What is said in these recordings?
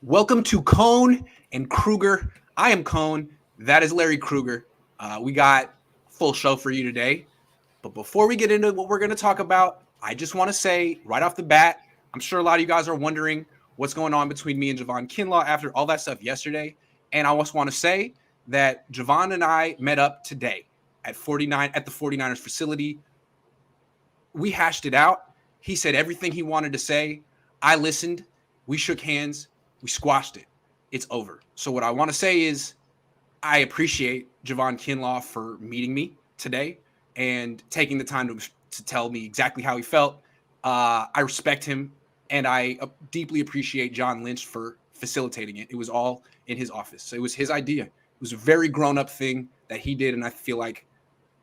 Welcome to Cohn and Krueger. I am Cohn. That is Larry Krueger. We got full show for you today. But before we get into what we're going to talk about, I just want to say right off the bat, I'm sure a lot of you guys are wondering what's going on between me and Javon Kinlaw after all that stuff yesterday. And I also want to say that Javon and I met up today at the 49ers facility. We hashed it out. He said everything he wanted to say. I listened. We shook hands. We squashed it. It's over. So what I want to say is I appreciate Javon Kinlaw for meeting me today and taking the time to tell me exactly how he felt. I respect him, and I deeply appreciate John Lynch for facilitating it. It was all in his office. So it was his idea. It was a very grown-up thing that he did, and I feel like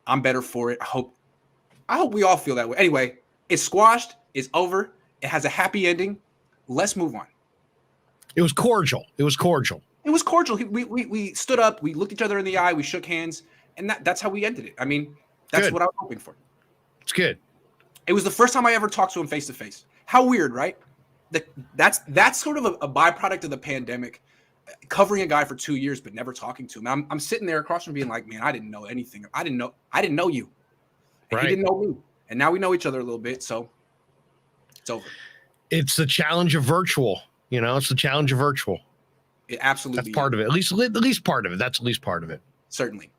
I'm better for it. I hope we all feel that way. Anyway, it's squashed. It's over. It has a happy ending. Let's move on. It was cordial. It was cordial. We stood up. We looked each other in the eye. We shook hands, and that's how we ended it. I mean, that's good. What I was hoping for. It's good. It was the first time I ever talked to him face to face. How weird, right? That's sort of a byproduct of the pandemic. Covering a guy for 2 years but never talking to him. I'm sitting there across from being like, man, I didn't know anything. I didn't know you. And right. He didn't know me. And now we know each other a little bit, so it's over. It's the challenge of virtual. It's the challenge of virtual. It absolutely That's part of it. At least part of it. That's at least part of it. Certainly.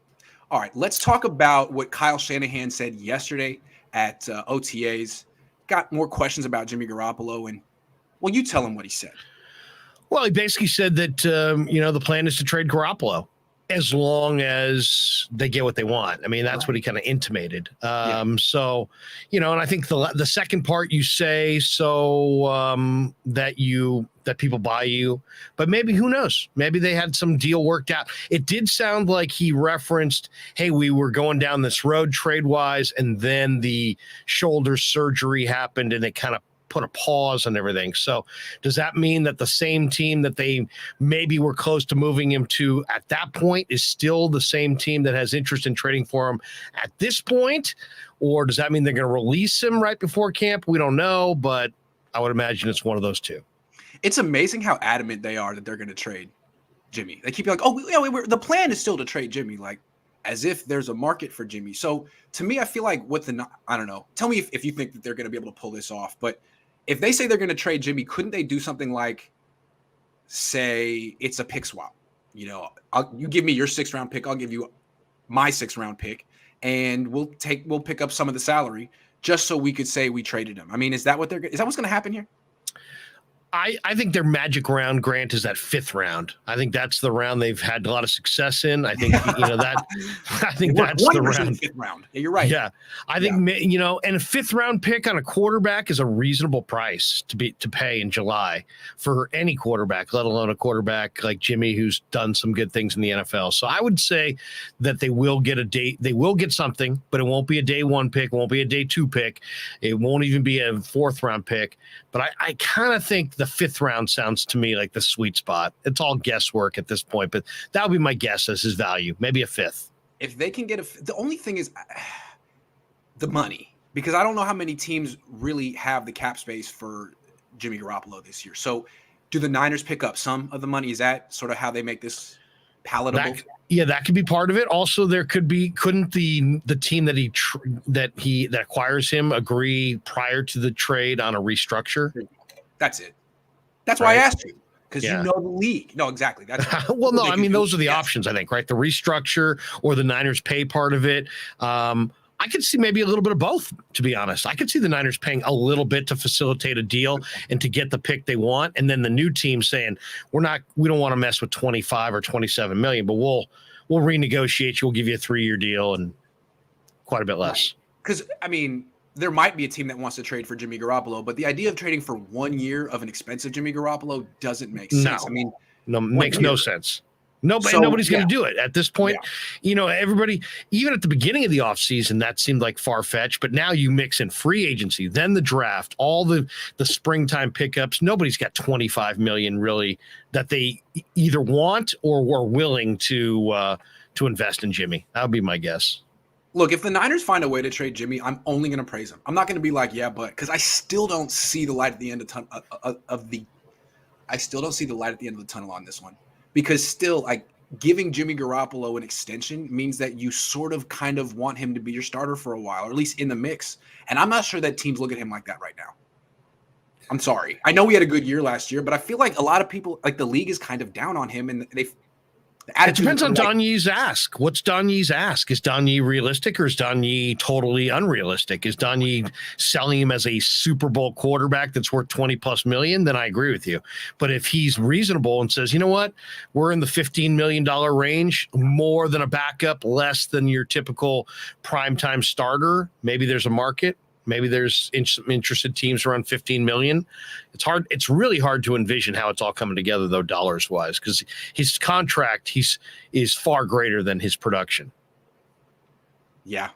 All right, let's talk about what Kyle Shanahan said yesterday at OTAs. Got more questions about Jimmy Garoppolo, and well, you tell him what he said. Well, he basically said that the plan is to trade Garoppolo as long as they get what they want. I mean, that's right. What he kind of intimated. So, and I think the second part you say so that people buy you, but maybe who knows? Maybe they had some deal worked out. It did sound like he referenced, hey, we were going down this road trade wise, and then the shoulder surgery happened, and it kind of put a pause on everything. So does that mean that the same team that they maybe were close to moving him to at that point is still the same team that has interest in trading for him at this point? Or does that mean they're going to release him right before camp? We don't know, but I would imagine it's one of those two. It's amazing how adamant they are that they're going to trade Jimmy. They keep like, the plan is still to trade Jimmy, like as if there's a market for Jimmy. So to me, I feel like I don't know. Tell me if you think that they're going to be able to pull this off, but if they say they're going to trade Jimmy, couldn't they do something like say it's a pick swap? You give me your 6th round pick. I'll give you my 6th round pick, and we'll pick up some of the salary just so we could say we traded him. I mean, is that what's going to happen here? I think their magic round, Grant, is that 5th round. I think that's the round they've had a lot of success in. I think that. I think that's the round. 5th round. Yeah, you're right. Yeah, I think and a 5th round pick on a quarterback is a reasonable price to pay in July for any quarterback, let alone a quarterback like Jimmy who's done some good things in the NFL. So I would say that they will get they will get something, but it won't be a day 1 pick, it won't be a day 2 pick, it won't even be a 4th round pick. But I kind of think the 5th round sounds to me like the sweet spot. It's all guesswork at this point, but that would be my guess as his value. Maybe a 5th. If they can get the only thing is the money, because I don't know how many teams really have the cap space for Jimmy Garoppolo this year. So do the Niners pick up some of the money? Is that sort of how they make this palatable? That could be part of it. Also, couldn't the team that acquires him agree prior to the trade on a restructure? That's it. That's why I asked you, because you know the league. No, exactly. That's well, no, I mean those are the options. I think, right? The restructure or the Niners pay part of it. I could see maybe a little bit of both, to be honest. I could see the Niners paying a little bit to facilitate a deal and to get the pick they want, and then the new team saying we don't want to mess with 25 or 27 million, but we'll renegotiate you. We'll give you a 3-year deal and quite a bit less. Because I mean, there might be a team that wants to trade for Jimmy Garoppolo, but the idea of trading for 1 year of an expensive Jimmy Garoppolo doesn't make sense. No. I mean, makes no sense. Nobody's going to do it at this point. Yeah. Everybody, even at the beginning of the offseason, that seemed like far-fetched, but now you mix in free agency, then the draft, all the springtime pickups. Nobody's got $25 million really that they either want or were willing to invest in Jimmy. That would be my guess. Look, if the Niners find a way to trade Jimmy, I'm only going to praise him. I'm not going to be like, because I still don't see the light at the end of the I still don't see the light at the end of the tunnel on this one, because still, like, giving Jimmy Garoppolo an extension means that you sort of kind of want him to be your starter for a while, or at least in the mix. And I'm not sure that teams look at him like that right now. I'm sorry. I know we had a good year last year, but I feel like a lot of people, like the league, is kind of down on him, and the it depends on Don Yee's ask. What's Don Yee's ask? Is Don Yee realistic, or is Don Yee totally unrealistic? Is Don Yee selling him as a Super Bowl quarterback that's worth 20 plus million? Then I agree with you. But if he's reasonable and says, you know what, we're in the $15 million range, more than a backup, less than your typical primetime starter, maybe there's a market. Maybe there's some interested teams around 15 million. It's hard. It's really hard to envision how it's all coming together, though, dollars wise, because his contract is far greater than his production. Yeah.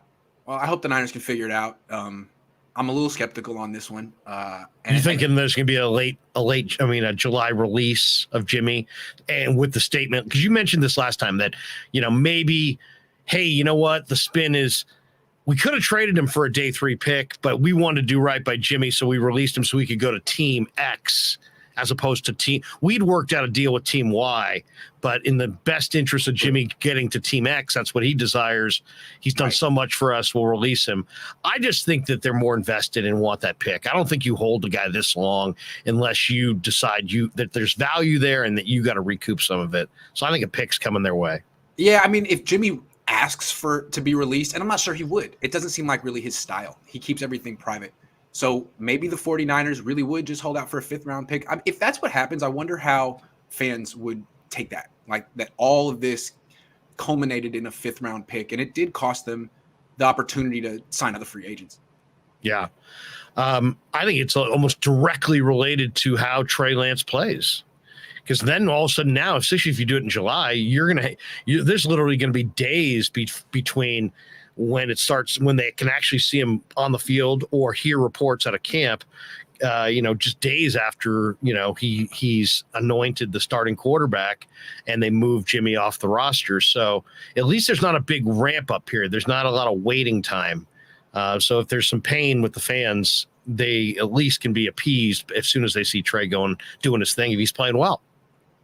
Well, I hope the Niners can figure it out. I'm a little skeptical on this one. You thinking there's going to be a July release of Jimmy, and with the statement, because you mentioned this last time that, maybe, hey, you know what, the spin is, we could have traded him for a day 3 pick, but we wanted to do right by Jimmy, so we released him so we could go to Team X as opposed to team. We'd worked out a deal with Team Y, but in the best interest of Jimmy getting to Team X, that's what he desires. He's done so much for us. We'll release him. I just think that they're more invested and want that pick. I don't think you hold a guy this long unless you decide that there's value there and that you got to recoup some of it. So I think a pick's coming their way. Yeah, I mean, if Jimmy asks to be released, and I'm not sure he would. It doesn't seem like really his style. He keeps everything private. So maybe the 49ers really would just hold out for a 5th round pick. If that's what happens, I wonder how fans would take that. Like, that all of this culminated in a 5th round pick, and it did cost them the opportunity to sign other free agents. Yeah. I think it's almost directly related to how Trey Lance plays. Because then all of a sudden now, especially if you do it in July, there's literally going to be days between when it starts, when they can actually see him on the field or hear reports out of camp, just days after, he's anointed the starting quarterback and they move Jimmy off the roster. So at least there's not a big ramp up period. There's not a lot of waiting time. So if there's some pain with the fans, they at least can be appeased as soon as they see Trey doing his thing if he's playing well.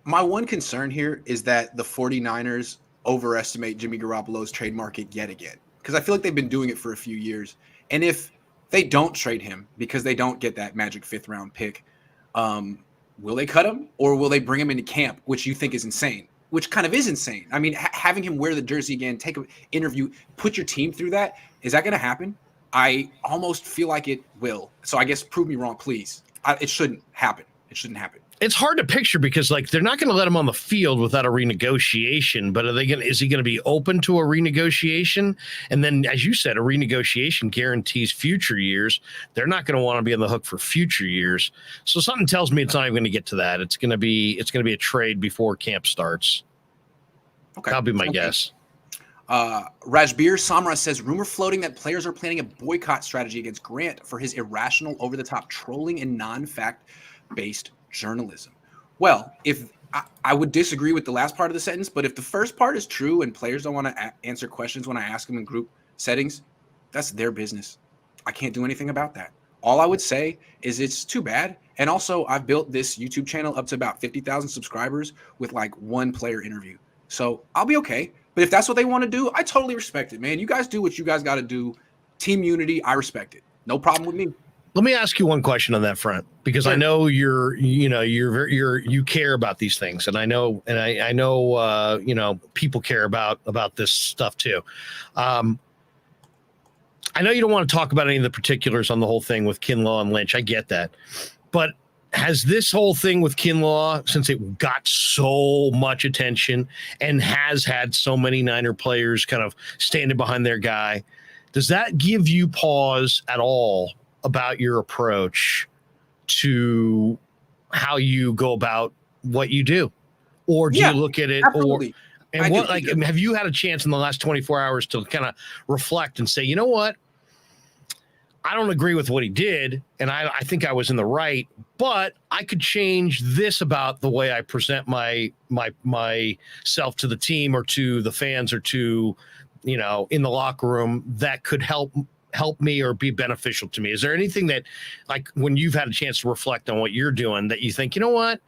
My one concern here is that the 49ers overestimate Jimmy Garoppolo's trade market yet again, because I feel like they've been doing it for a few years. And if they don't trade him because they don't get that magic 5th round pick, will they cut him, or will they bring him into camp, which you think is insane, which kind of is insane. I mean, having him wear the jersey again, take an interview, put your team through that, is that going to happen? I almost feel like it will. So I guess prove me wrong, please. It shouldn't happen. It shouldn't happen. It's hard to picture because, like, they're not going to let him on the field without a renegotiation, but is he going to be open to a renegotiation? And then, as you said, a renegotiation guarantees future years. They're not going to want to be on the hook for future years. So something tells me it's not even going to get to that. It's going to be a trade before camp starts. Okay. That'll be my guess. Rajbir Samra says, rumor floating that players are planning a boycott strategy against Grant for his irrational, over-the-top trolling and non-fact-based journalism. Well, if I would disagree with the last part of the sentence, but if the first part is true and players don't want to answer questions when I ask them in group settings, that's their business. I can't do anything about that. All I would say is it's too bad. And also, I've built this YouTube channel up to about 50,000 subscribers with like 1 player interview. So I'll be okay. But if that's what they want to do, I totally respect it, man. You guys do what you guys got to do. Team unity, I respect it. No problem with me. Let me ask you one question on that front, because I know you care about these things, and I know people care about this stuff too. I know you don't want to talk about any of the particulars on the whole thing with Kinlaw and Lynch. I get that, but has this whole thing with Kinlaw, since it got so much attention and has had so many Niner players kind of standing behind their guy, does that give you pause at all about your approach to how you go about what you do? Or do you look at it absolutely. Have you had a chance in the last 24 hours to kind of reflect and say, you know what? I don't agree with what he did, and I think I was in the right, but I could change this about the way I present myself to the team or to the fans or to, in the locker room that could help me or be beneficial to me. Is there anything that, like, when you've had a chance to reflect on what you're doing, that you think, you know what,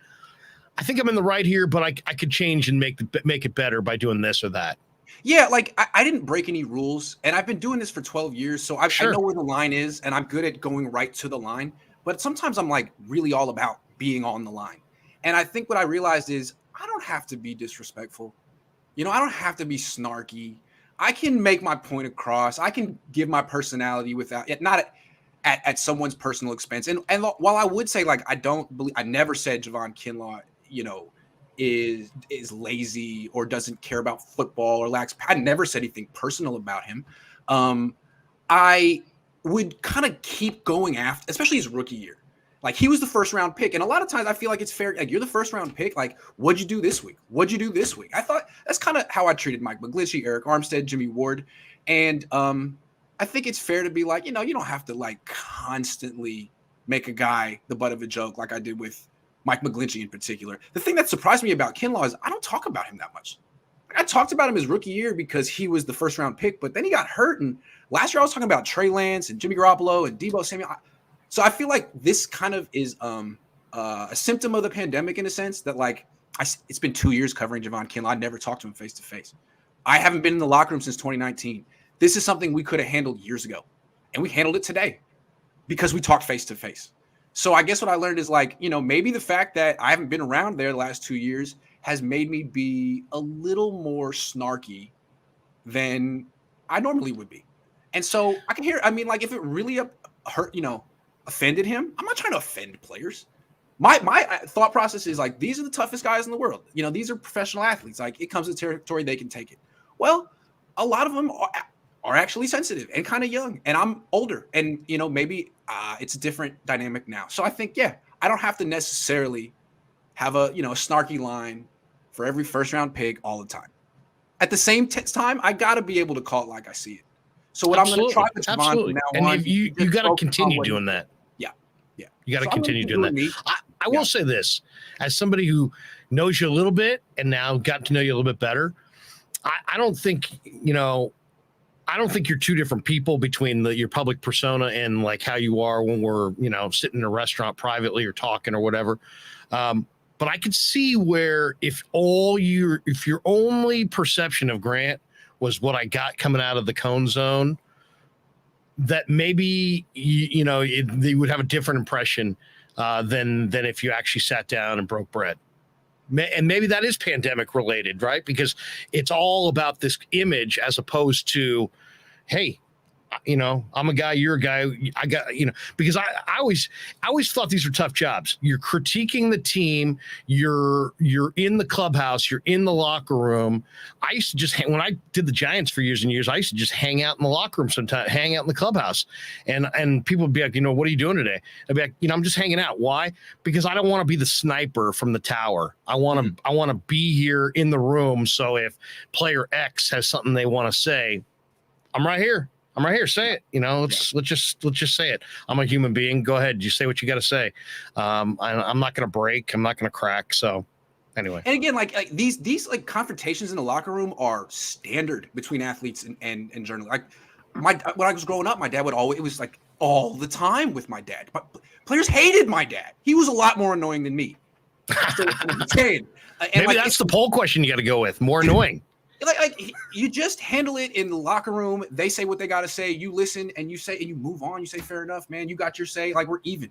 I think I'm in the right here, but I could change and make it better by doing this or that. Yeah, like I didn't break any rules, and I've been doing this for 12 years, so I Sure. know where the line is, and I'm good at going right to the line. But sometimes I'm like really all about being on the line. And I think what I realized is I don't have to be disrespectful. I don't have to be snarky. I can make my point across. I can give my personality without it, not at someone's personal expense. And while I would say like I never said Javon Kinlaw, is lazy or doesn't care about football or lacks. I never said anything personal about him. I would kind of keep going after, especially his rookie year. Like he was the first round pick. And a lot of times I feel like it's fair. Like you're the first round pick. Like, what'd you do this week? What'd you do this week? I thought that's kind of how I treated Mike McGlinchey, Eric Armstead, Jimmy Ward. And I think it's fair to be like, you don't have to like constantly make a guy the butt of a joke like I did with Mike McGlinchey in particular. The thing that surprised me about Kinlaw is I don't talk about him that much. I talked about him his rookie year because he was the first round pick, but then he got hurt. And last year I was talking about Trey Lance and Jimmy Garoppolo and Deebo Samuel. So I feel like this kind of is a symptom of the pandemic in a sense that like it's been 2 years covering Javon Kinlaw. I never talked to him face to face. I haven't been in the locker room since 2019. This is something we could have handled years ago, and we handled it today because we talked face to face. So I guess what I learned is like, maybe the fact that I haven't been around there the last 2 years has made me be a little more snarky than I normally would be. And so I can hear, like if it really hurt, offended him, I'm not trying to offend players. My thought process is like, these are the toughest guys in the world. These are professional athletes. Like it comes to territory, they can take it. Well, a lot of them are actually sensitive and kind of young, and I'm older, and maybe it's a different dynamic now. So I think, I don't have to necessarily have a snarky line for every first round pick all the time. At the same time, I got to be able to call it like I see it. So what I'm going to try with Javon from now on, you got to continue doing that. Yeah. You got to continue doing that. I will say this, as somebody who knows you a little bit and now got to know you a little bit better, I don't think, I don't think you're two different people between your public persona and like how you are when we're, sitting in a restaurant privately or talking or whatever. But I could see where if your only perception of Grant was what I got coming out of the Cohn zone, that maybe they would have a different impression than if you actually sat down and broke bread. And maybe that is pandemic related, right? Because it's all about this image as opposed to, hey, I'm a guy, you're a guy. I got, because I always thought these were tough jobs. You're critiquing the team. You're in the clubhouse. You're in the locker room. I used to just when I did the Giants for years and years, I used to just hang out in the locker room sometimes, hang out in the clubhouse. And people would be like, what are you doing today? I'd be like, I'm just hanging out. Why? Because I don't want to be the sniper from the tower. I want to be here in the room. So if player X has something they want to say, I'm right here. Say it. Let's just say it. I'm a human being. Go ahead. You say what you got to say. I'm not going to break. I'm not going to crack. So anyway. And again, like these like confrontations in the locker room are standard between athletes and journalists. Like when I was growing up, my dad it was like all the time with my dad. But players hated my dad. He was a lot more annoying than me. So, maybe that's the poll question you got to go with. More annoying. Like you just handle it in the locker room. They say what they got to say. You listen and you say, and you move on. You say, fair enough, man. You got your say. Like we're even.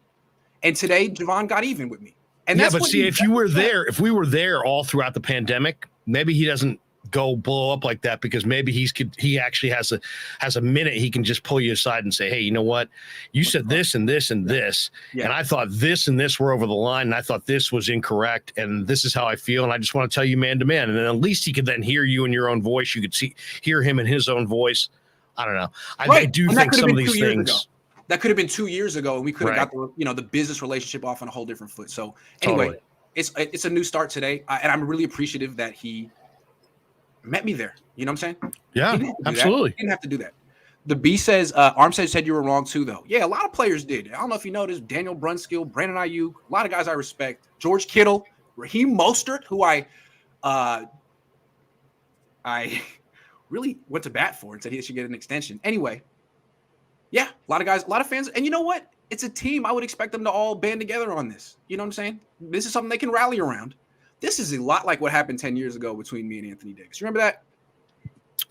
And today, Javon got even with me. And but see, if we were there all throughout the pandemic, maybe he doesn't go blow up like that because maybe he actually has a minute he can just pull you aside and say, hey, you know what? You said this and this and this, and I thought this and this were over the line, and I thought this was incorrect, and this is how I feel, and I just want to tell you man to man. And then at least he could then hear you in your own voice. You could hear him in his own voice. I don't know. I do think some of these things. That could have been 2 years ago, and we could have got the business relationship off on a whole different foot. So anyway, it's a new start today, and I'm really appreciative that he met me there. You know what I'm saying? Yeah, absolutely. He didn't have to do that. The B says, Armstead said you were wrong too, though. Yeah, a lot of players did. I don't know if you noticed, Daniel Brunskill, Brandon Ayuk, a lot of guys I respect. George Kittle, Raheem Mostert, who I really went to bat for and said he should get an extension. Anyway, yeah, a lot of guys, a lot of fans. And you know what? It's a team. I would expect them to all band together on this. You know what I'm saying? This is something they can rally around. This is a lot like what happened 10 years ago between me and Anthony Davis. You remember that?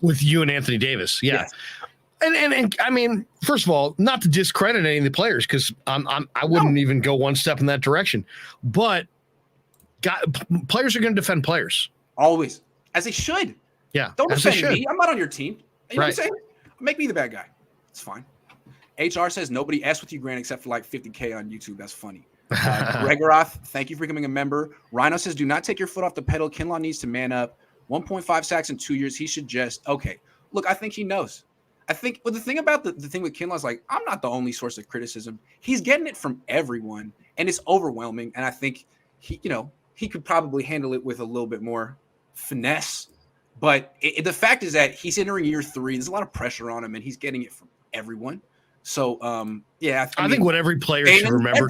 With you and Anthony Davis, yeah. Yes. And I mean, first of all, not to discredit any of the players, because I wouldn't even go one step in that direction. But players are going to defend players. Always. As they should. Yeah. Don't defend me. I'm not on your team. You know what I'm saying? Make me the bad guy. It's fine. HR says nobody asked with you, Grant, except for like 50K on YouTube. That's funny. Gregoroth, thank you for becoming a member. Rhino says, do not take your foot off the pedal. Kinlaw needs to man up. 1.5 sacks in 2 years. He should just, okay. Look, I think he knows. I think the thing about the thing with Kinlaw is like, I'm not the only source of criticism. He's getting it from everyone, and it's overwhelming. And I think he could probably handle it with a little bit more finesse. But the fact is that he's entering year 3. There's a lot of pressure on him, and he's getting it from everyone. So, yeah. I think what every player should remember,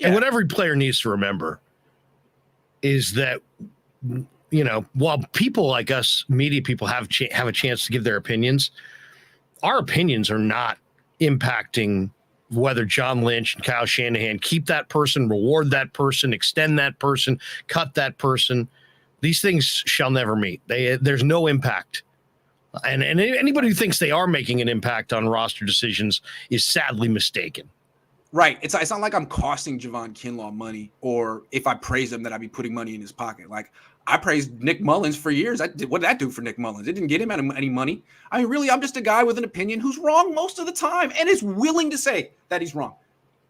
and what every player needs to remember is that, while people like us, media people, have a chance to give their opinions, our opinions are not impacting whether John Lynch and Kyle Shanahan keep that person, reward that person, extend that person, cut that person. These things shall never meet. There's no impact. And anybody who thinks they are making an impact on roster decisions is sadly mistaken. Right. It's not like I'm costing Javon Kinlaw money, or if I praise him that I'd be putting money in his pocket. Like, I praised Nick Mullins for years. What did that do for Nick Mullins? It didn't get him any money. I mean, really, I'm just a guy with an opinion who's wrong most of the time and is willing to say that he's wrong.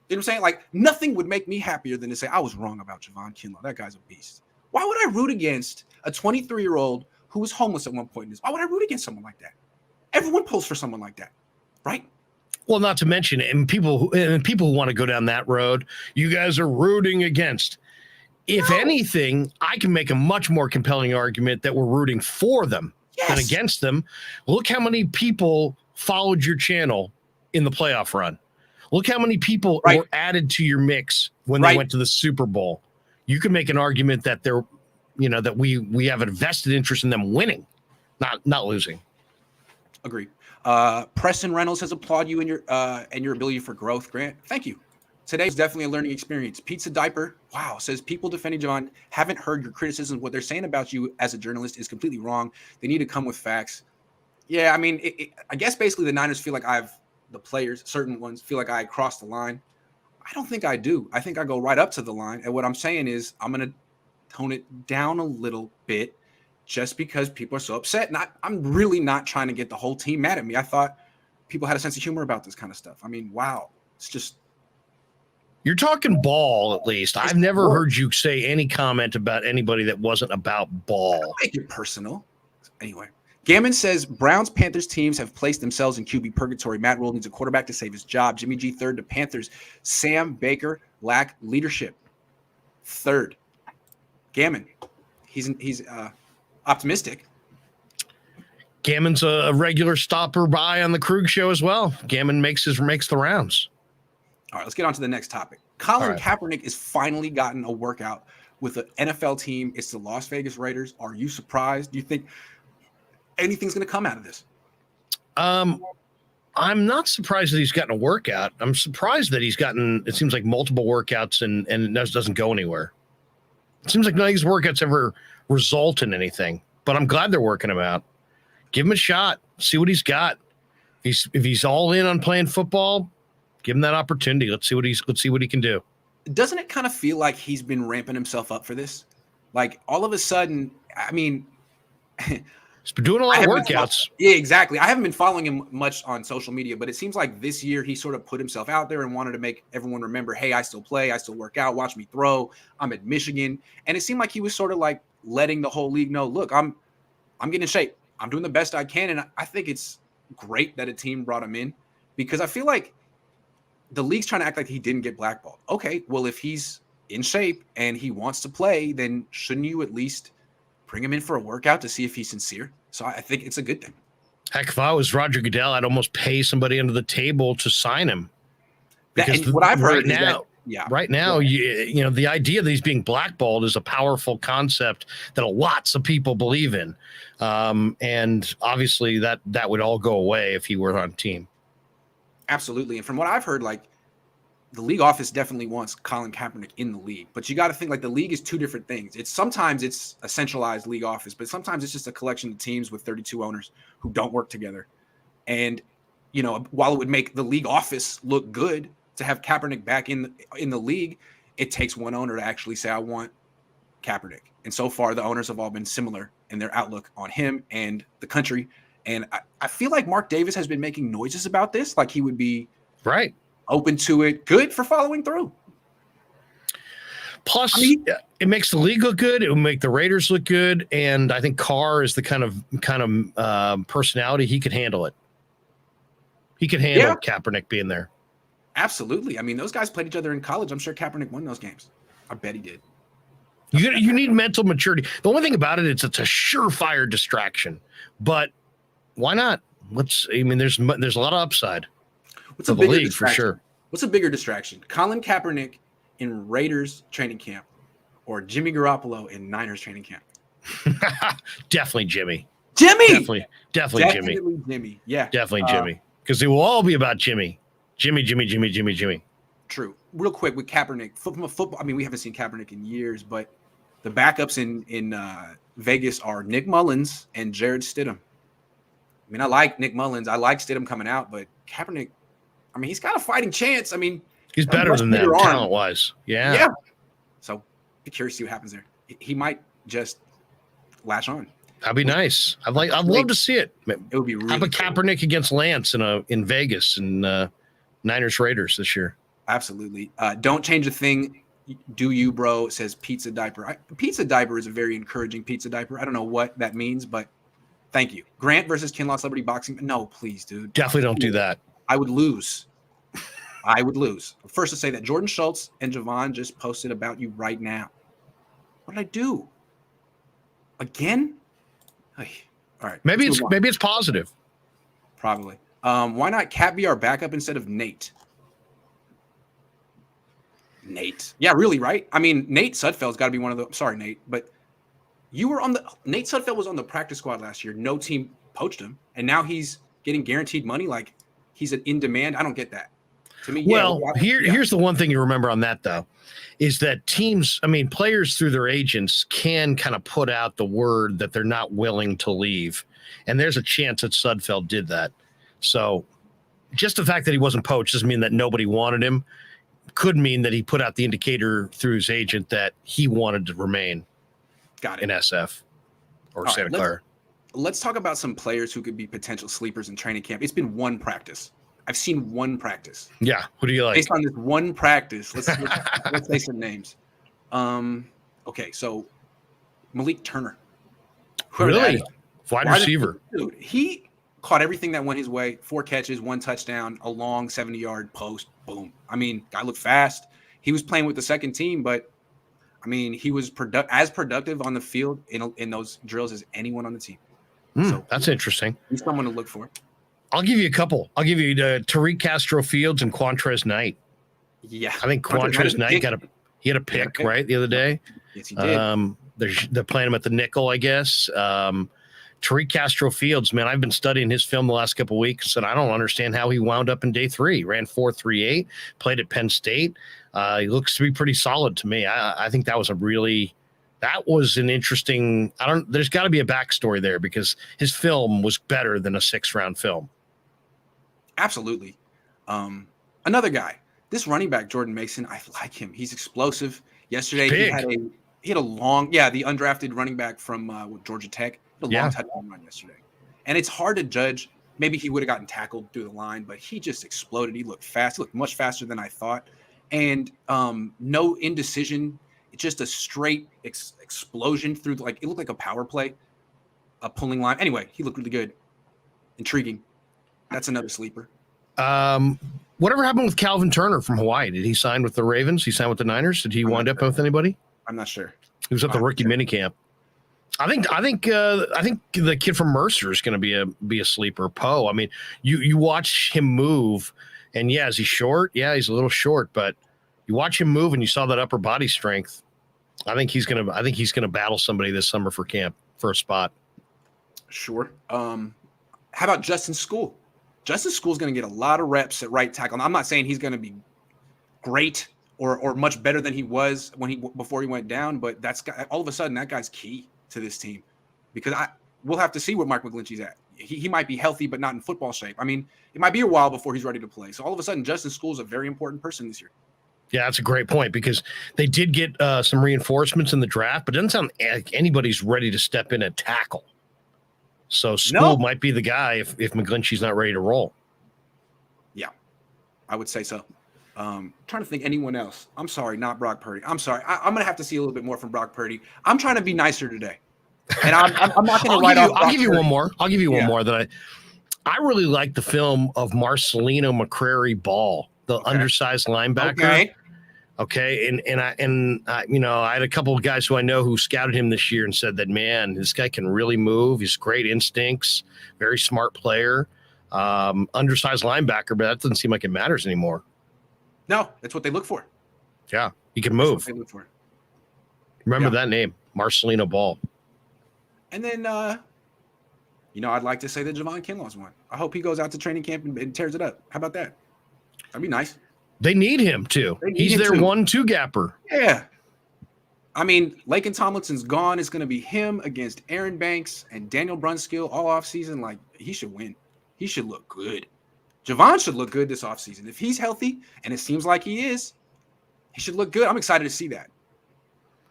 You know what I'm saying? Like, nothing would make me happier than to say I was wrong about Javon Kinlaw. That guy's a beast. Why would I root against a 23-year-old who was homeless at one point in his? Why would I root against someone like that? Everyone pulls for someone like that, right? Well, not to mention, and people who want to go down that road, you guys are rooting against. If anything, I can make a much more compelling argument that we're rooting for them than against them. Look how many people followed your channel in the playoff run. Look how many people were added to your mix when they went to the Super Bowl. You can make an argument that they're, that we have a vested interest in them winning, not losing. Agree. Preston Reynolds has applauded you and your ability for growth, Grant. Thank you. Today was definitely a learning experience. Pizza Diaper, wow, says people defending Javon haven't heard your criticism. What they're saying about you as a journalist is completely wrong. They need to come with facts. Yeah, I mean, I guess basically the Niners feel like the players, certain ones, feel like I crossed the line. I don't think I do. I think I go right up to the line. And what I'm saying is I'm going to tone it down a little bit just because people are so upset. I'm really not trying to get the whole team mad at me. I thought people had a sense of humor about this kind of stuff. I mean, wow, it's just. You're talking ball, at least. I've never heard you say any comment about anybody that wasn't about ball. Don't make it personal. Anyway, Gammon says Browns-Panthers teams have placed themselves in QB purgatory. Matt Rule needs a quarterback to save his job. Jimmy G third to Panthers. Sam Baker lack leadership. Third. Gammon. He's optimistic. Gammon's a regular stopper by on the Krug show as well. Gammon makes the rounds. All right, let's get on to the next topic. Colin Kaepernick has finally gotten a workout with an NFL team. It's the Las Vegas Raiders. Are you surprised? Do you think anything's going to come out of this? I'm not surprised that he's gotten a workout. I'm surprised that he's gotten, it seems like, multiple workouts and it doesn't go anywhere. It seems like none of these workouts ever result in anything, but I'm glad they're working him out. Give him a shot. See what he's got. If he's all in on playing football, give him that opportunity. Let's see what he can do. Doesn't it kind of feel like he's been ramping himself up for this? Like all of a sudden, I mean, he's been doing a lot of workouts. Yeah, exactly. I haven't been following him much on social media, but it seems like this year he sort of put himself out there and wanted to make everyone remember, hey, I still play, I still work out, watch me throw. I'm at Michigan. And it seemed like he was sort of like letting the whole league know, look, I'm getting in shape. I'm doing the best I can. And I think it's great that a team brought him in because I feel like the league's trying to act like he didn't get blackballed. Okay, well, if he's in shape and he wants to play, then shouldn't you at least bring him in for a workout to see if he's sincere? So I think it's a good thing. Heck, if I was Roger Goodell, I'd almost pay somebody under the table to sign him. Because what I've heard right now, you know, the idea that he's being blackballed is a powerful concept that lots of people believe in. And obviously that would all go away if he were on team. Absolutely. And from what I've heard, like the league office definitely wants Colin Kaepernick in the league, but you got to think like the league is two different things. Sometimes it's a centralized league office, but sometimes it's just a collection of teams with 32 owners who don't work together. And, while it would make the league office look good to have Kaepernick back in the league, it takes one owner to actually say, I want Kaepernick. And so far, the owners have all been similar in their outlook on him and the country. And I feel like Mark Davis has been making noises about this, like he would be right. Open to it, good for following through. Plus, it makes the league look good. It will make the Raiders look good, and I think Carr is the kind of personality he could handle it. He could handle Kaepernick being there. Absolutely. I mean, those guys played each other in college. I'm sure Kaepernick won those games. I bet he did. You need mental maturity. The only thing about it is it's a surefire distraction. But why not? There's a lot of upside. What's a bigger distraction? For sure. What's a bigger distraction? Colin Kaepernick in Raiders training camp or Jimmy Garoppolo in Niners training camp? Definitely Jimmy. Definitely Jimmy. Yeah. Definitely Jimmy. Because they will all be about Jimmy. Jimmy. True. Real quick with Kaepernick, football. I mean, we haven't seen Kaepernick in years, but the backups in Vegas are Nick Mullins and Jared Stidham. I mean, I like Nick Mullins. I like Stidham coming out, but Kaepernick, I mean, he's got a fighting chance. I mean, he's better than them talent-wise. Yeah. So be curious to see what happens there. He might just latch on. That'd be nice. I'd love to see it. It would be really cool. Kaepernick against Lance in Vegas and Niners Raiders this year. Absolutely. Don't change a thing. Do you, bro? It says pizza diaper. Pizza diaper is a very encouraging pizza diaper. I don't know what that means, but thank you. Grant versus Kinlaw celebrity boxing. No, please, dude. Definitely don't do that. I would lose. First to say that Jordan Schultz and Javon just posted about you right now. What did I do? Again? All right. Maybe it's positive. Probably. Why not Cat be our backup instead of Nate? Nate. Yeah, really, right? I mean, Nate Sudfeld's got to be one of the. Sorry, Nate, but you were on the. Nate Sudfeld was on the practice squad last year. No team poached him, and now he's getting guaranteed money. Like he's in demand. I don't get that. To me, here's the one thing you remember on that though, is that players through their agents can kind of put out the word that they're not willing to leave, and there's a chance that Sudfeld did that. So, just the fact that he wasn't poached doesn't mean that nobody wanted him. Could mean that he put out the indicator through his agent that he wanted to remain in SF or Santa Clara. Let's talk about some players who could be potential sleepers in training camp. It's been one practice. I've seen one practice. Yeah. Who do you like? Based on this one practice, let's say some names. Okay, so Malik Turner. Really? Wide receiver. Dude, he caught everything that went his way. 4 catches, 1 touchdown, a long 70-yard post. Boom. I mean, guy looked fast. He was playing with the second team, but I mean, he was as productive on the field in those drills as anyone on the team. So that's interesting. He's someone to look for. I'll give you a couple. I'll give you Tariq Castro Fields and Quantrez Knight. Yeah. I think Quantrez Knight he had a pick, right, the other day. Yes, he did. They're playing him at the nickel, I guess. Tariq Castro Fields, man, I've been studying his film the last couple of weeks, and I don't understand how he wound up in day 3. Ran 4.38, played at Penn State. He looks to be pretty solid to me. I think that was an interesting. There's got to be a backstory there because his film was better than a 6th-round film. Absolutely. Another guy, this running back, Jordan Mason, I like him. He's explosive. Yesterday, he had a long, the undrafted running back from Georgia Tech. Long touchdown run yesterday. And it's hard to judge. Maybe he would have gotten tackled through the line, but he just exploded. He looked fast. He looked much faster than I thought. And no indecision. It's just a straight explosion through, it looked like a power play, a pulling line. Anyway, he looked really good. Intriguing. That's another sleeper. Whatever happened with Calvin Turner from Hawaii? Did he sign with the Ravens? He signed with the Niners? Did he wind up with anybody? I'm not sure. He was at the rookie minicamp. I think the kid from Mercer is going to be a sleeper. Poe. I mean, you watch him move, and is he short? Yeah, he's a little short, but you watch him move, and you saw that upper body strength. I think he's gonna battle somebody this summer for camp for a spot. Sure. How about Justin School? Justin School's going to get a lot of reps at right tackle. I'm not saying he's going to be great or much better than he was before he went down, but all of a sudden that guy's key to this team because we'll have to see where Mark McGlinchey's at. He might be healthy, but not in football shape. I mean, it might be a while before he's ready to play. So all of a sudden, Justin School is a very important person this year. Yeah, that's a great point because they did get some reinforcements in the draft, but it doesn't sound like anybody's ready to step in and tackle. So School might be the guy if McGlinchey's not ready to roll. Yeah, I would say so. Trying to think anyone else. I'm sorry, not Brock Purdy. I'm sorry. I'm going to have to see a little bit more from Brock Purdy. I'm trying to be nicer today. And I'm not going to write off. I'll give you one more. I'll give you one more that I really like the film of Marcelino McCrary Ball, the undersized linebacker. Okay. And I I had a couple of guys who I know who scouted him this year and said that, man, this guy can really move. He's great instincts, very smart player, undersized linebacker, but that doesn't seem like it matters anymore. No, that's what they look for. Yeah. He can move. That's what they look for. Remember that name, Marcelino Ball. And then, I'd like to say that Javon Kinlaw's one. I hope he goes out to training camp and tears it up. How about that? That'd be nice. They need him too. He's their 1-2 gapper. Yeah. I mean, Laken Tomlinson's gone. It's going to be him against Aaron Banks and Daniel Brunskill all offseason. Like, he should win. He should look good. Javon should look good this offseason. If he's healthy, and it seems like he is, he should look good. I'm excited to see that.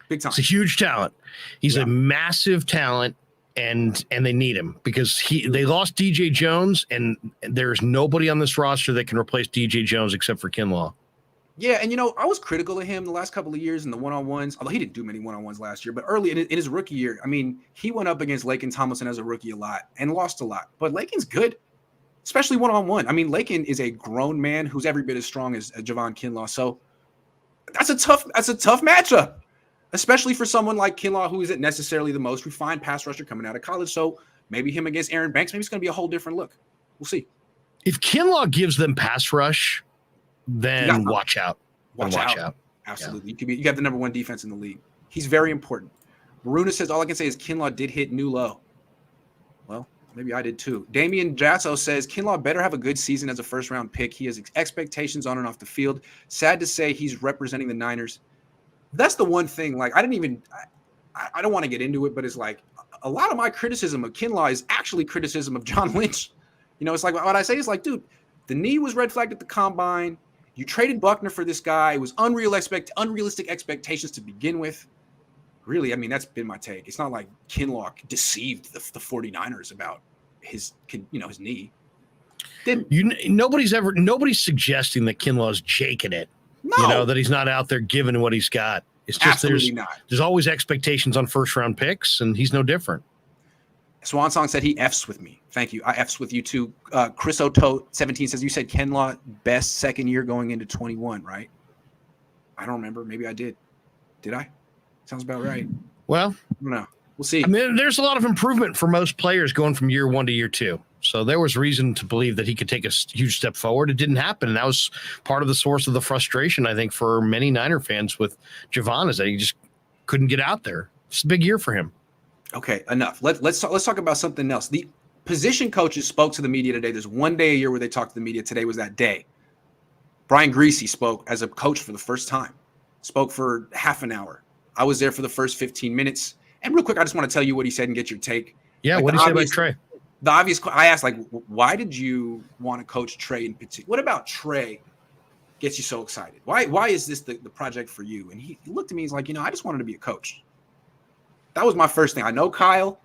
Big time. He's a huge talent. He's a massive talent, and they need him because they lost DJ Jones, and there's nobody on this roster that can replace DJ Jones except for Kinlaw. Yeah, and I was critical of him the last couple of years in the one-on-ones, although he didn't do many one-on-ones last year, but early in his rookie year, I mean, he went up against Laken Tomlinson as a rookie a lot and lost a lot. But Laken's good, especially one-on-one. I mean, Laken is a grown man who's every bit as strong as Javon Kinlaw. So that's a tough matchup. Especially for someone like Kinlaw, who isn't necessarily the most refined pass rusher coming out of college. So maybe him against Aaron Banks, maybe it's going to be a whole different look. We'll see. If Kinlaw gives them pass rush, then watch out. Watch out. Absolutely. Yeah. You got the number 1 defense in the league. He's very important. Maruna says, all I can say is Kinlaw did hit new low. Well, maybe I did too. Damian Jasso says, Kinlaw better have a good season as a first-round pick. He has expectations on and off the field. Sad to say he's representing the Niners. That's the one thing, like, I don't want to get into it, but it's like a lot of my criticism of Kinlaw is actually criticism of John Lynch. It's like what I say is like, dude, the knee was red flagged at the combine. You traded Buckner for this guy. It was unrealistic expectations to begin with. Really, I mean, that's been my take. It's not like Kinlaw deceived the 49ers about his knee. Nobody's suggesting that Kinlaw's jaking it. No. That he's not out there giving what he's got. It's just there's always expectations on first-round picks, and he's no different. Swan Song said he F's with me. Thank you. I F's with you too. Chris Oto 17 says you said Kinlaw best second year going into 21, right? I don't remember. Maybe I did. Did I? Sounds about right. Well, I don't know. We'll see. I mean, there's a lot of improvement for most players going from year 1 to year 2. So there was reason to believe that he could take a huge step forward. It didn't happen. And that was part of the source of the frustration, I think, for many Niner fans with Javon, is that he just couldn't get out there. It's a big year for him. Okay, enough. Let's talk about something else. The position coaches spoke to the media today. There's one day a year where they talk to the media. Today was that day. Brian Greasy spoke as a coach for the first time. Spoke for half an hour. I was there for the first 15 minutes. And real quick, I just want to tell you what he said and get your take. Yeah, what did he say about Trey? The obvious, I asked, like, why did you want to coach Trey in particular? What about Trey gets you so excited? Why is this the project for you? And he looked at me, he's like, I just wanted to be a coach. That was my first thing. I know Kyle.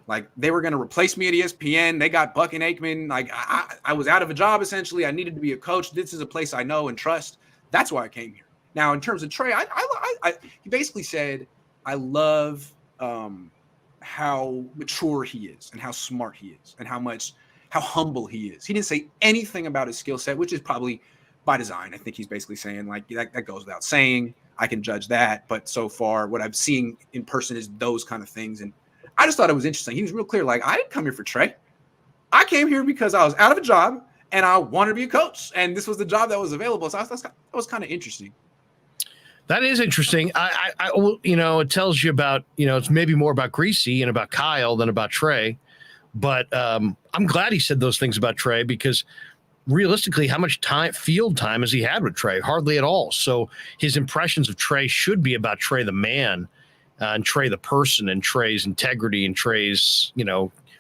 Like, they were going to replace me at ESPN. They got Buck and Aikman. Like, I was out of a job, essentially. I needed to be a coach. This is a place I know and trust. That's why I came here. Now, in terms of Trey, he basically said, I love how mature he is and how smart he is and how humble he is. He didn't say anything about his skill set, which is probably by design. I think he's basically saying, like, that goes without saying. I can judge that. But so far, what I'm seeing in person is those kind of things. And I just thought it was interesting. He was real clear. Like, I didn't come here for Trey. I came here because I was out of a job and I wanted to be a coach. And this was the job that was available. So that was kind of interesting. That is interesting. It tells you about, it's maybe more about Greasy and about Kyle than about Trey. But I'm glad he said those things about Trey because realistically, how much field time has he had with Trey? Hardly at all. So his impressions of Trey should be about Trey the man, and Trey the person, and Trey's integrity, and Trey's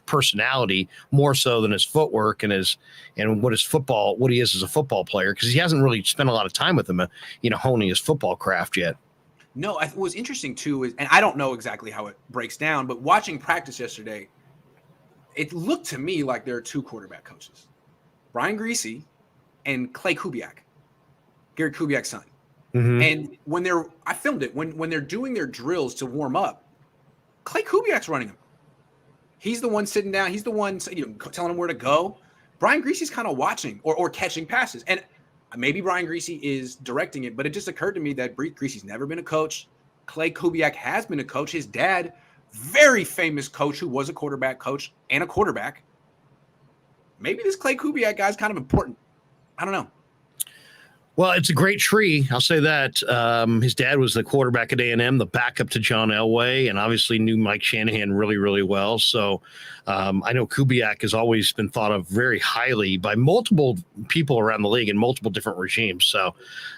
personality, more so than his footwork and what he is as a football player, because he hasn't really spent a lot of time with him, honing his football craft yet. No, what was interesting too is, and I don't know exactly how it breaks down, but watching practice yesterday, it looked to me like there are two quarterback coaches, Brian Griese and Clay Kubiak, Gary Kubiak's son. Mm-hmm. And I filmed it, when they're doing their drills to warm up, Clay Kubiak's running them. He's the one sitting down. He's the one telling him where to go. Brian Griese's kind of watching or catching passes. And maybe Brian Griese is directing it, but it just occurred to me that Griese's never been a coach. Clay Kubiak has been a coach. His dad, very famous coach who was a quarterback coach and a quarterback. Maybe this Clay Kubiak guy's kind of important. I don't know. Well, it's a great tree. I'll say that. His dad was the quarterback at A&M, the backup to John Elway, and obviously knew Mike Shanahan really, really well. So I know Kubiak has always been thought of very highly by multiple people around the league in multiple different regimes. So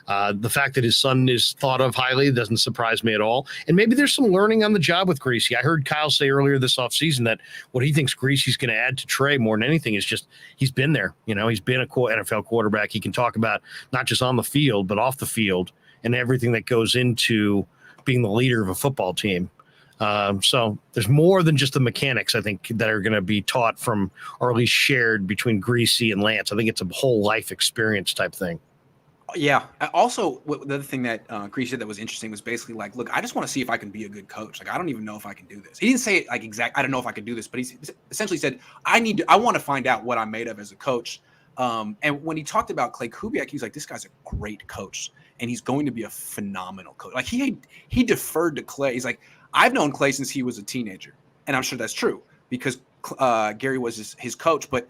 the fact that his son is thought of highly doesn't surprise me at all. And maybe there's some learning on the job with Griese. I heard Kyle say earlier this offseason that what he thinks Griese's going to add to Trey more than anything is just he's been there. He's been a NFL quarterback. He can talk about not just on the field, but off the field and everything that goes into being the leader of a football team. So there's more than just the mechanics, I think, that are going to be taught from, or at least shared between Griese and Lance. I think it's a whole life experience type thing. Yeah. Also, the other thing that Griese said that was interesting was basically like, look, I just want to see if I can be a good coach. Like, I don't even know if I can do this. He didn't say it like I don't know if I can do this, but he essentially said, I want to find out what I'm made of as a coach. And when he talked about Clay Kubiak, he was like, this guy's a great coach and he's going to be a phenomenal coach. Like he deferred to Clay. He's like, I've known Clay since he was a teenager. And I'm sure that's true because Gary was his coach, but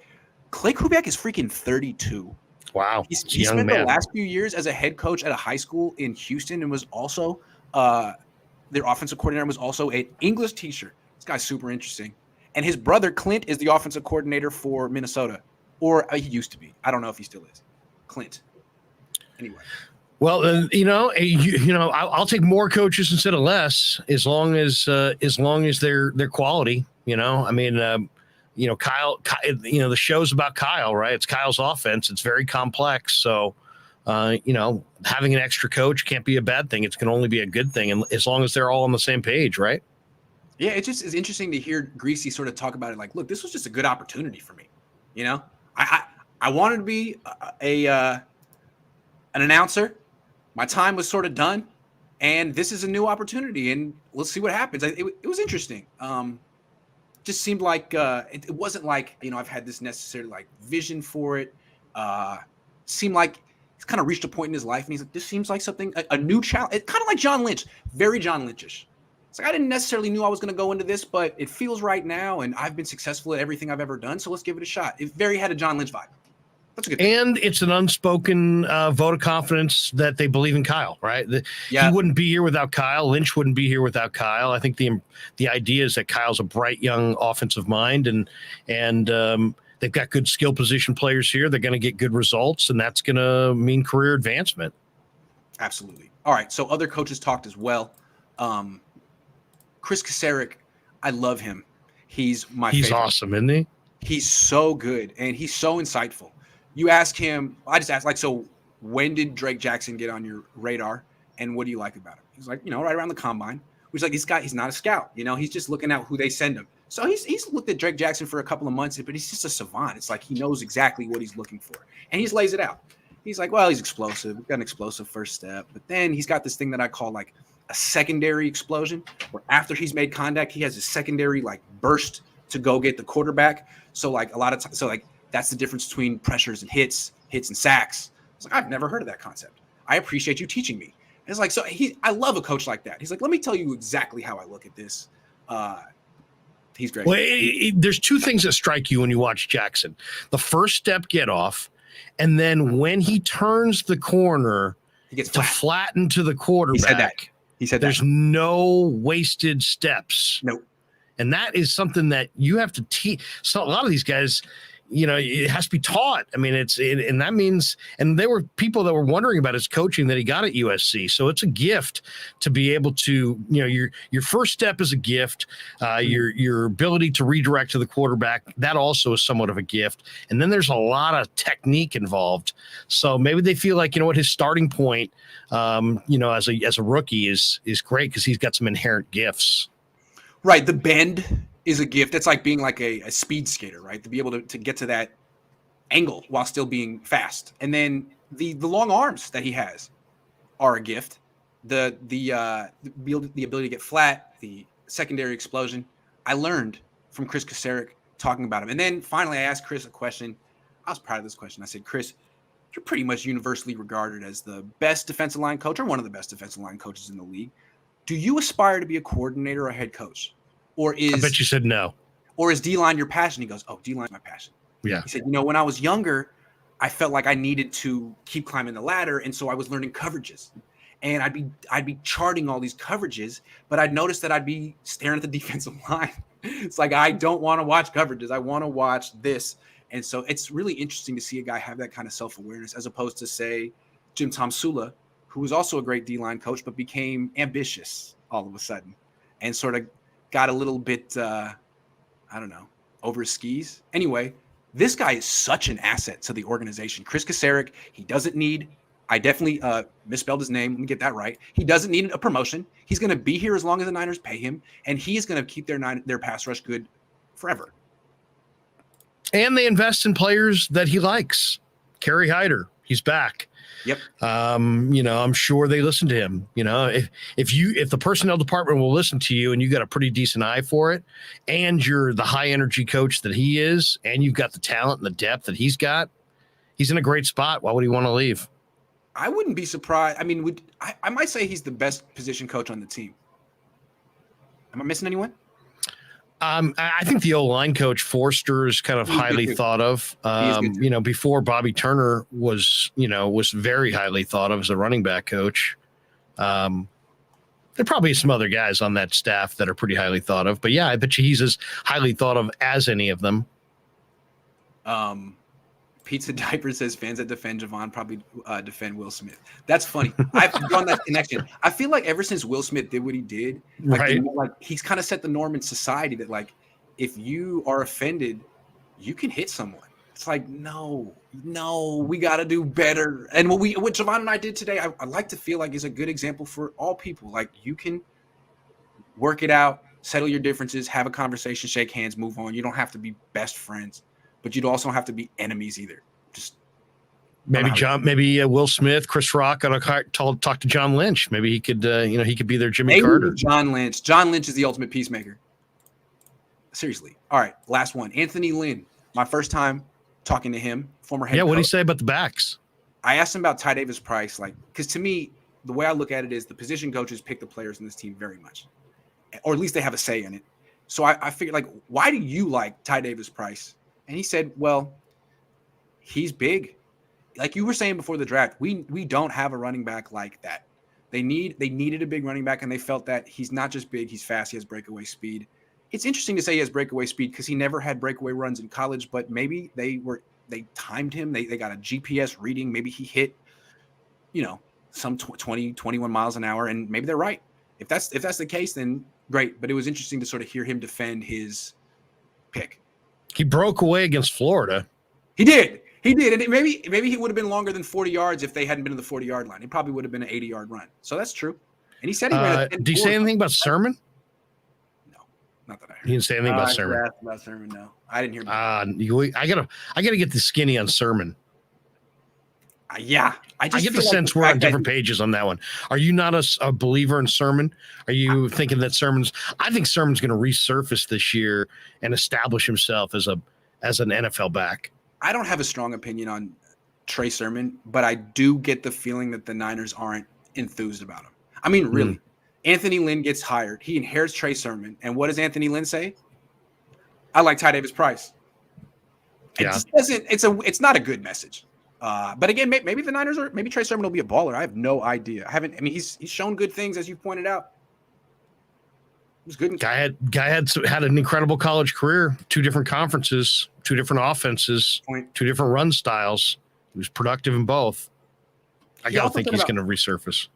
Clay Kubiak is freaking 32. Wow. He spent the last few years as a head coach at a high school in Houston and was also their offensive coordinator, was also an English teacher. This guy's super interesting. And his brother, Clint, is the offensive coordinator for Minnesota. Or he used to be. I don't know if he still is. Clint. Anyway. Well, I'll take more coaches instead of less, as long as they're quality. I mean, Kyle. The show's about Kyle, right? It's Kyle's offense. It's very complex. So, having an extra coach can't be a bad thing. It's can only be a good thing, and as long as they're all on the same page, right? Yeah, it just is interesting to hear Griese sort of talk about it. Like, look, this was just a good opportunity for me. I wanted to be an announcer. My time was sort of done, and this is a new opportunity, and let's see what happens. It was interesting. Just seemed like it wasn't like I've had this necessarily like vision for it. Seemed like he's kind of reached a point in his life, and he's like, this seems like something a new challenge. It's kind of like John Lynch, very John Lynch-ish. It's like I didn't necessarily knew I was going to go into this, but it feels right now, and I've been successful at everything I've ever done, so let's give it a shot. It very had a John Lynch vibe. That's a good thing. And it's an unspoken vote of confidence that they believe in Kyle, right? He wouldn't be here without Kyle. Lynch wouldn't be here without Kyle. I think the idea is that Kyle's a bright young offensive mind, and they've got good skill position players here. They're going to get good results, and that's going to mean career advancement. Absolutely. All right, so other coaches talked as well. Chris Kasarik, I love him. He's my favorite. He's awesome, isn't he? He's so good, and he's so insightful. You ask him, I just asked, like, so when did Drake Jackson get on your radar, and what do you like about him? He's like, right around the combine. He's like, this guy, he's not a scout. He's just looking at who they send him. So he's looked at Drake Jackson for a couple of months, but he's just a savant. It's like he knows exactly what he's looking for, and he just lays it out. He's like, well, he's explosive. We've got an explosive first step, but then he's got this thing that I call like a secondary explosion, where after he's made contact, he has a secondary like burst to go get the quarterback. So like a lot of times, so like that's the difference between pressures and hits and sacks. It's like, I've never heard of that concept. I appreciate you teaching me. And it's like, so I love a coach like that. He's like, let me tell you exactly how I look at this. He's great. Well, there's two things that strike you when you watch Jackson. The first step get off, and then when he turns the corner, he gets to flatten to the quarterback. He said there's no wasted steps. Nope. And that is something that you have to teach. So a lot of these guys, it has to be taught. I mean, and that means, and there were people that were wondering about his coaching that he got at USC. So it's a gift to be able to, your first step is a gift. Your ability to redirect to the quarterback, that also is somewhat of a gift. And then there's a lot of technique involved. So maybe they feel like, his starting point, as a rookie is great because he's got some inherent gifts. Right. The bend is a gift. It's like being like a speed skater, right? To be able to get to that angle while still being fast. And then the long arms that he has are a gift. The ability to get flat, the secondary explosion. I learned from Chris Kaepernick talking about him. And then finally I asked Chris a question. I was proud of this question. I said, Chris, you're pretty much universally regarded as the best defensive line coach or one of the best defensive line coaches in the league. Do you aspire to be a coordinator or a head coach? I bet you said no. Or is D-line your passion? He goes, oh, D-line's my passion. Yeah. He said, when I was younger, I felt like I needed to keep climbing the ladder. And so I was learning coverages. And I'd be charting all these coverages, but I'd notice that I'd be staring at the defensive line. It's like, I don't want to watch coverages. I want to watch this. And so it's really interesting to see a guy have that kind of self-awareness as opposed to, say, Jim Tomsula, who was also a great D-line coach, but became ambitious all of a sudden and sort of got a little bit, over his skis. Anyway, this guy is such an asset to the organization. Chris Kaepernick, he doesn't need – I definitely misspelled his name. Let me get that right. He doesn't need a promotion. He's going to be here as long as the Niners pay him, and he is going to keep their pass rush good forever. And they invest in players that he likes. Kerry Hyder, he's back. Yep. I'm sure they listen to him. If the personnel department will listen to you and you got a pretty decent eye for it, and you're the high energy coach that he is, and you've got the talent and the depth that he's got, he's in a great spot. Why would he want to leave? I wouldn't be surprised. I mean, I might say he's the best position coach on the team. Am I missing anyone? I think the O-line coach Forster is kind of highly thought of. Before Bobby Turner was very highly thought of as a running back coach. There probably some other guys on that staff that are pretty highly thought of, but yeah, I bet you he's as highly thought of as any of them. Pizza Diaper says fans that defend Javon probably defend Will Smith. That's funny. I've drawn that connection. I feel like ever since Will Smith did what he did, right, he's kind of set the norm in society that if you are offended, you can hit someone. It's like, no, we got to do better. And what Javon and I did today, I like to feel like is a good example for all people. Like, you can work it out, settle your differences, have a conversation, shake hands, move on. You don't have to be best friends. But you'd also have to be enemies either. Just maybe Will Smith, Chris Rock on a talk to John Lynch. Maybe he could, he could be their Jimmy Carter. John Lynch. John Lynch is the ultimate peacemaker. Seriously. All right, last one. Anthony Lynn. My first time talking to him, former head coach. Yeah, what did he say about the backs? I asked him about Ty Davis Price, because to me, the way I look at it is the position coaches pick the players in this team very much, or at least they have a say in it. So I figured, why do you like Ty Davis Price? And he said, well, he's big. Like you were saying before the draft, we don't have a running back like that. They needed a big running back, and they felt that he's not just big, he's fast, he has breakaway speed. It's interesting to say he has breakaway speed because he never had breakaway runs in college, but maybe they timed him. They got a GPS reading. Maybe he hit, some 20, 21 miles an hour, and maybe they're right. If that's the case, then great. But it was interesting to sort of hear him defend his pick. He broke away against Florida. He did. And maybe he would have been longer than 40 yards if they hadn't been to the 40-yard line. It probably would have been an 80-yard run. So that's true. And he said he ran a 10-4. Did he say anything about Sermon? No, not that I heard. He didn't say anything about Sermon. About Sermon, no. I didn't hear about I gotta get the skinny on Sermon. Yeah. I get the sense we're on different pages on that one. Are you not a believer in Sermon? Are you thinking that I think Sermon's going to resurface this year and establish himself as an NFL back. I don't have a strong opinion on Trey Sermon, but I do get the feeling that the Niners aren't enthused about him. I mean, really. Anthony Lynn gets hired. He inherits Trey Sermon. And what does Anthony Lynn say? I like Ty Davis Price. It's not a good message. But again, maybe the Niners maybe Trey Sermon will be a baller. I have no idea. He's shown good things, as you pointed out. was good. Guy had an incredible college career, 2 different conferences, 2 different offenses, 2 different run styles. He was productive in both. I got to think he's going to resurface.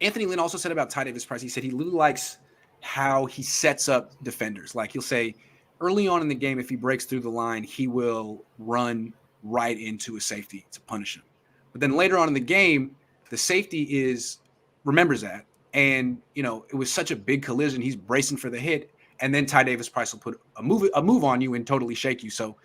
Anthony Lynn also said about Ty Davis Price, he said he really likes how he sets up defenders. Like he'll say early on in the game, if he breaks through the line, he will run right into a safety to punish him. But then later on in the game, the safety remembers that. And, it was such a big collision. He's bracing for the hit. And then Ty Davis Price will put a move on you and totally shake you. So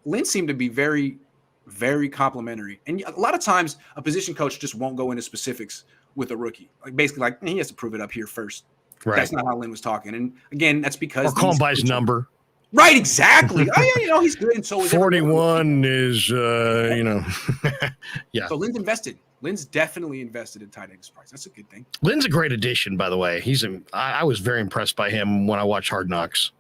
Lynn seemed to be very, very complimentary. And a lot of times a position coach just won't go into specifics with a rookie. Like basically he has to prove it up here first. Right. That's not how Lynn was talking. And again, that's because. Or call him by his number. Right, exactly. He's good. And so is 41 is, yeah. So Lynn's invested. Lynn's definitely invested in Ty Davis Price. That's a good thing. Lynn's a great addition, by the way. I was very impressed by him when I watched Hard Knocks.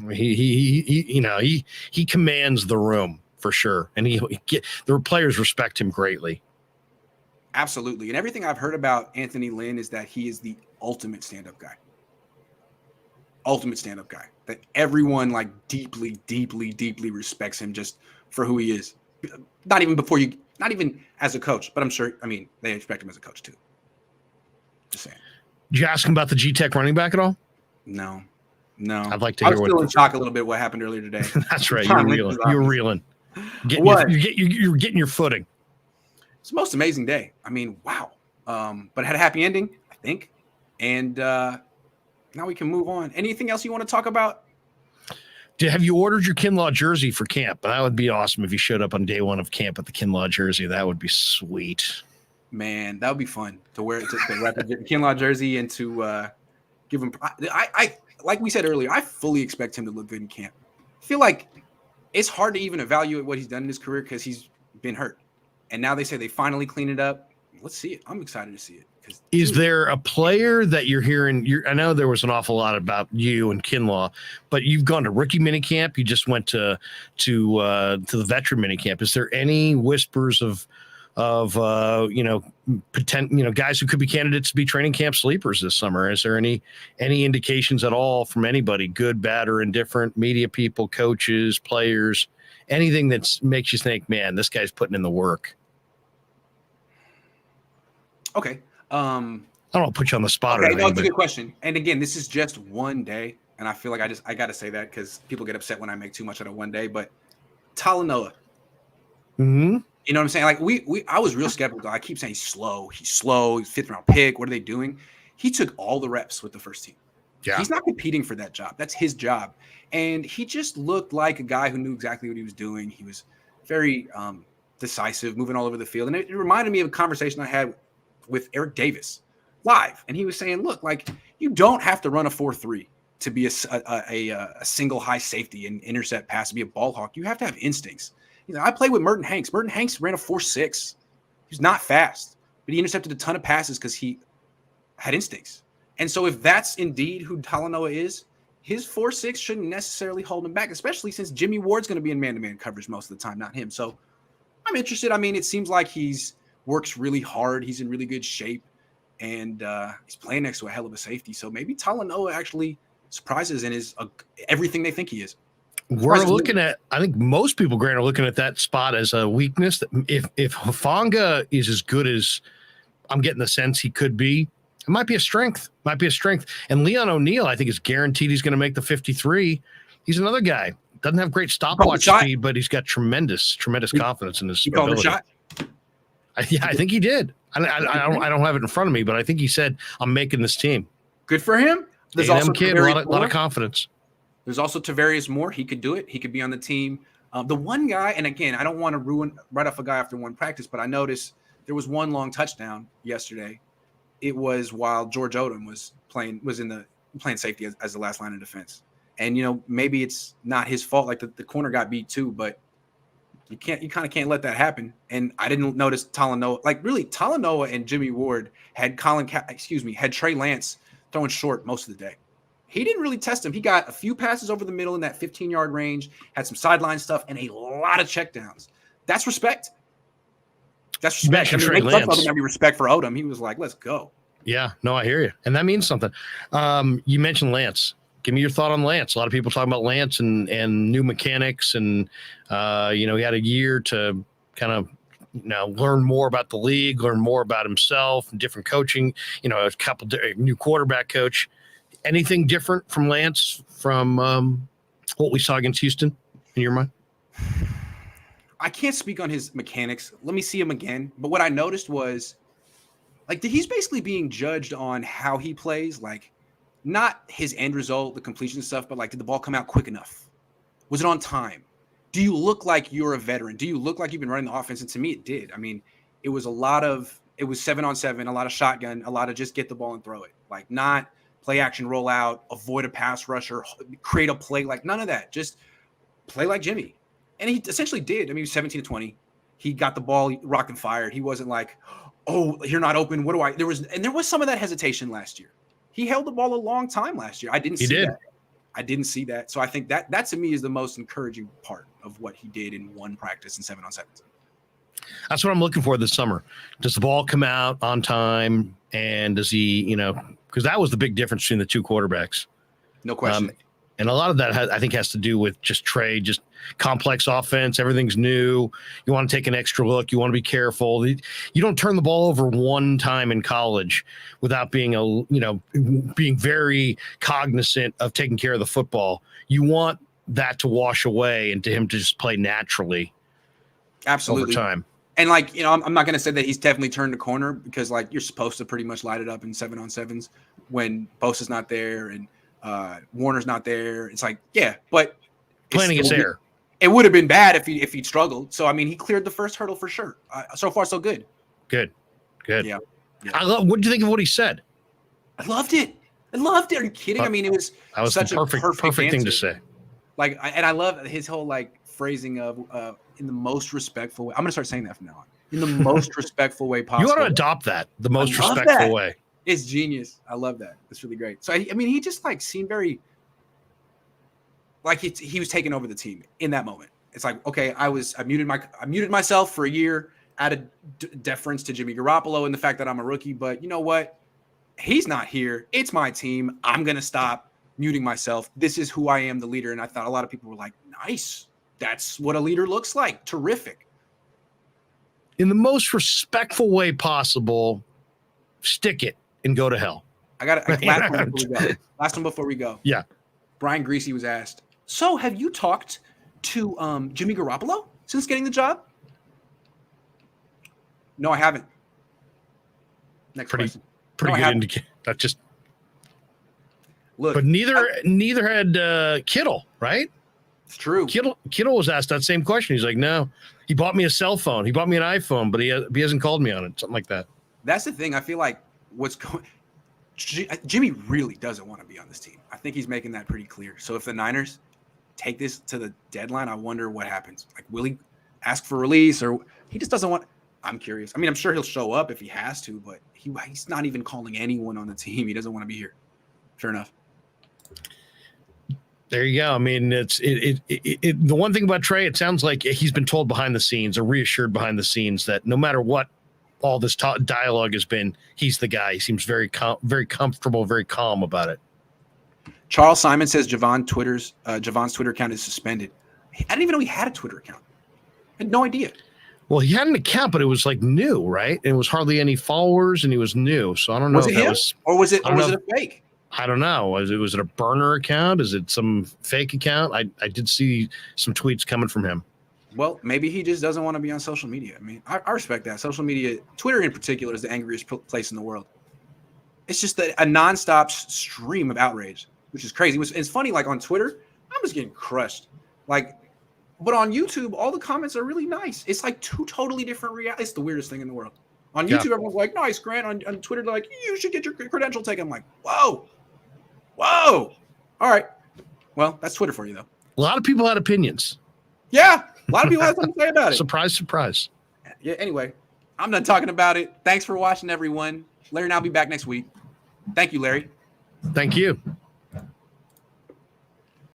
He commands the room for sure. And the players respect him greatly. Absolutely. And everything I've heard about Anthony Lynn is that he is the ultimate stand-up guy. That everyone deeply, deeply, deeply respects him just for who he is. Not even as a coach, but I'm sure, they expect him as a coach too. Just saying. Did you ask him about the G-Tech running back at all? No. I'd like to hear I was still in shock a little bit what happened earlier today. That's right. You're reeling. You're getting your footing. It's the most amazing day. Wow. But it had a happy ending, I think. And now we can move on. Anything else you want to talk about? Have you ordered your Kinlaw jersey for camp? That would be awesome if you showed up on day 1 of camp with the Kinlaw jersey. That would be sweet. Man, that would be fun to wear to wrap the Kinlaw jersey and to give him. I like we said earlier, I fully expect him to look good in camp. I feel like it's hard to even evaluate what he's done in his career because he's been hurt. And now they say they finally clean it up. Let's see it. I'm excited to see it. Is there a player that you're hearing? I know there was an awful lot about you and Kinlaw, but you've gone to rookie minicamp. You just went to the veteran minicamp. Is there any whispers of guys who could be candidates to be training camp sleepers this summer? Is there any indications at all from anybody, good, bad, or indifferent, media people, coaches, players, anything that makes you think, man, this guy's putting in the work? Okay. I don't want to put you on the spot. Okay, no, it's a good question. And again, this is just one day, and I feel like I got to say that because people get upset when I make too much out of one day. But Talanoa, you know what I'm saying? I was real skeptical. I keep saying he's slow. He's 5th round pick. What are they doing? He took all the reps with the first team. Yeah, he's not competing for that job. That's his job, and he just looked like a guy who knew exactly what he was doing. He was very decisive, moving all over the field, and it reminded me of a conversation I had with Eric Davis live. And he was saying, look, you don't have to run a 4.3 to be a single high safety and intercept pass, to be a ball hawk. You have to have instincts. I played with Merton Hanks. Merton Hanks ran a 4.6. He's not fast, but he intercepted a ton of passes because he had instincts. And so if that's indeed who Talanoa is, his 4.6 shouldn't necessarily hold him back, especially since Jimmy Ward's going to be in man-to-man coverage most of the time, not him. So I'm interested. It seems like he's works really hard. He's in really good shape, and he's playing next to a hell of a safety. So maybe Talanoa actually surprises and is everything they think he is. We're looking at, I think most people, Grant, are looking at that spot as a weakness. If Hufanga is as good as I'm getting the sense he could be, it might be a strength. And Leon O'Neal, I think, is guaranteed he's going to make the 53. He's another guy. Doesn't have great stopwatch speed, but he's got tremendous confidence in his ability. Called a shot? Yeah, I think he did. I don't have it in front of me, but I think he said, "I'm making this team." Good for him. There's also a lot of confidence. There's also Tavarius Moore. He could do it. He could be on the team. The one guy, and again, I don't want to write off a guy after one practice, but I noticed there was one long touchdown yesterday. It was while George Odom was playing safety as the last line of defense. And maybe it's not his fault. Like the corner got beat too, but you kind of can't let that happen. And I didn't notice Talanoa. Talanoa and Jimmy Ward had had Trey Lance throwing short most of the day. He didn't really test him. He got a few passes over the middle in that 15-yard range, had some sideline stuff, and a lot of checkdowns. That's respect. That's respect. Trey Lance. Maybe respect for Odom. He was like, let's go. Yeah, no, I hear you. And that means something. You mentioned Lance. Give me your thought on Lance. A lot of people talking about Lance and new mechanics. And, he had a year to kind of, learn more about the league, learn more about himself, and different coaching, a couple new quarterback coach. Anything different from Lance from what we saw against Houston in your mind? I can't speak on his mechanics. Let me see him again. But what I noticed was, he's basically being judged on how he plays, not his end result, the completion stuff, but did the ball come out quick enough? Was it on time? Do you look like you're a veteran? Do you look like you've been running the offense? And to me, it did. I mean, it was 7-on-7, a lot of shotgun, a lot of just get the ball and throw it. Not play action, roll out, avoid a pass rusher, create a play, none of that. Just play like Jimmy. And he essentially did. I mean, he was 17-20. He got the ball rocked and fired. He wasn't like, oh, you're not open. What do I? There was some of that hesitation last year. He held the ball a long time last year. I didn't see that. I didn't see that. So I think that to me is the most encouraging part of what he did in one practice in 7-on-7. That's what I'm looking for this summer. Does the ball come out on time? And does he, because that was the big difference between the two quarterbacks. No question. And a lot of that, I think, has to do with just just complex offense. Everything's new. You want to take an extra look. You want to be careful. You don't turn the ball over one time in college without being being very cognizant of taking care of the football. You want that to wash away and to him to just play naturally. Absolutely. Over time. And I'm not going to say that he's definitely turned the corner, because you're supposed to pretty much light it up in 7-on-7s when Bosa's not there and Warner's not there. It's but planning is there. It would have been bad if he'd struggled. So I mean, he cleared the first hurdle for sure. So far, so good. Good. Yeah. What do you think of what he said? I loved it. Are you kidding? I mean, it was such a perfect thing to say. And I love his whole phrasing of in the most respectful way. I'm gonna start saying that from now on. In the most respectful way possible. You ought to adopt that. The most respectful way. It's genius. I love that. It's really great. So I mean, he just seemed very he was taking over the team in that moment. It's okay, I muted myself for a year, added deference to Jimmy Garoppolo and the fact that I'm a rookie. But you know what? He's not here. It's my team. I'm gonna stop muting myself. This is who I am, the leader. And I thought a lot of people were like, nice. That's what a leader looks like. Terrific. In the most respectful way possible, stick it and go to hell. I got it. Last one before we go. Yeah. Brian Greasy was asked, so have you talked to Jimmy Garoppolo since getting the job? No, I haven't. Next question. Pretty good indicator. That just look. But neither had Kittle, right? It's true. Kittle was asked that same question. He's like, no, he bought me a cell phone. He bought me an iPhone, but he hasn't called me on it. Something like that. That's the thing. I feel like Jimmy really doesn't want to be on this team. I think he's making that pretty clear. So if the Niners take this to the deadline, I wonder what happens. Will he ask for release, or he just doesn't want? I'm curious. I mean, I'm sure he'll show up if he has to, but he's not even calling anyone on the team. He doesn't want to be here. Fair enough. There you go. I mean, it's the one thing about Trey, it sounds like he's been told behind the scenes or reassured behind the scenes that no matter what all this dialogue has been, he's the guy. He seems very comfortable, very calm about it. Charles Simon says Javon's Twitter account is suspended. I didn't even know he had a Twitter account. I had no idea. Well, he had an account, but it was new, right? And it was hardly any followers, and he was new. So I don't know if that was, or was it a fake? I don't know. Was it a burner account? Is it some fake account? I did see some tweets coming from him. Well, maybe he just doesn't want to be on social media. I mean, I respect that. Social media, Twitter in particular, is the angriest place in the world. It's just a nonstop stream of outrage, which is crazy. It's funny, on Twitter, I'm just getting crushed. But on YouTube, all the comments are really nice. It's two totally different realities. It's the weirdest thing in the world. On YouTube, everyone's like, nice, Grant. On Twitter, they're like, you should get your credential taken. I'm like, whoa. All right. Well, that's Twitter for you, though. A lot of people had opinions. Yeah. A lot of people had something to say about it. Surprise, surprise. Yeah. Anyway, I'm done talking about it. Thanks for watching, everyone. Larry and I'll be back next week. Thank you, Larry. Thank you.